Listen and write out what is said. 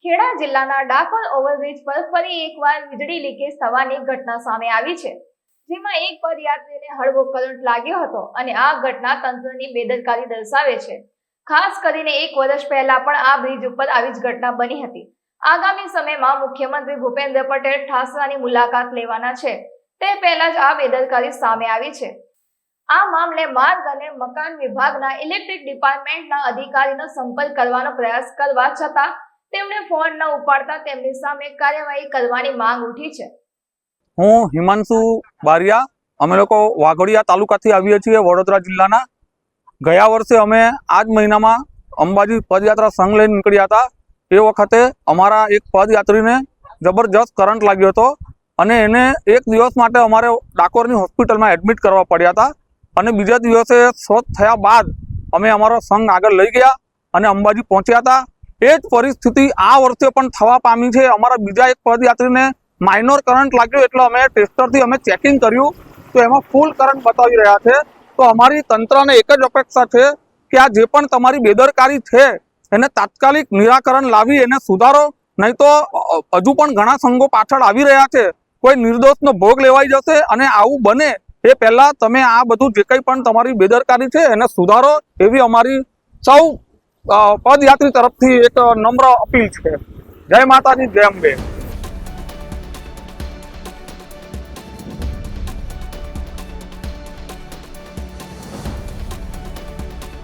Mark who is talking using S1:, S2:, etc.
S1: ખેડા જિલ્લાના ડાકોર ઓવરબ્રિજ પર ફરી એકવાર વીજળી લીકેજ થવાની ઘટના સામે આવી છે, જેમાં એક પદયાત્રીને હળવો કરંટ લાગ્યો હતો અને આ ઘટના તંત્રની બેદરકારી દર્શાવે છે। ખાસ કરીને 1 વર્ષ પહેલા પણ આ બ્રિજ ઉપર આવી જ ઘટના બની હતી। આગામી સમયમાં મુખ્યમંત્રી ભૂપેન્દ્ર પટેલ ઠાસરાની મુલાકાત લેવાના છે, તે પહેલા જ આ બેદરકારી સામે આવી છે। આ મામલે માર્ગ અને મકાન વિભાગના ઇલેક્ટ્રિક ડિપાર્ટમેન્ટના અધિકારીનો સંપર્ક કરવાનો પ્રયાસ કરવા છતાં તેમણે ફોન ન ઉપાડતા તેમની સામે કાર્યવાહી કરવાની માંગ ઉઠી છે।
S2: હું હિમાંશુ બારિયા, અમે લોકો વાઘોડિયા તાલુકાથી આવીએ છીએ, વડોદરા જિલ્લાના। ગયા વર્ષે અમે આ જ મહિનામાં અંબાજી પદયાત્રા સંઘ લઈને નીકળ્યા હતા। એ વખતે અમારા એક પદયાત્રીને જબરજસ્ત કરંટ લાગ્યો હતો અને એને 1 દિવસ માટે અમારે ડાકોરની હોસ્પિટલમાં એડમિટ કરવા પડ્યા હતા અને બીજા દિવસે સ્વસ્થ થયા બાદ અમે અમારો સંઘ આગળ લઈ ગયા અને અંબાજી પહોંચ્યા હતા। એ જ પરિસ્થિતિ આ વર્ષે પણ થવા પામી છે। અમારા બીજા એક પદયાત્રીને માઇનોર કરંટ લાગ્યો એટલે અમે ટેસ્ટરથી અમે ચેકિંગ કર્યું તો એમાં ફૂલ કરંટ બતાવી રહ્યા છે। તો અમારી તંત્રને એક જ અપેક્ષા છે કે આ જે પણ તમારી બેદરકારી છે એને તાત્કાલિક નિરાકરણ લાવી એને સુધારો, નહીં તો હજુ પણ ઘણા સંઘો પાછળ આવી રહ્યા છે। કોઈ નિર્દોષનો ભોગ લેવાઈ જશે અને આવું બને એ પહેલા તમે આ બધું જે કંઈ પણ તમારી બેદરકારી છે એને સુધારો, એવી અમારી સૌ પદયાત્રી તરફથી એક નમ્ર અપીલ છે। જય માતાજી, જય અંબે।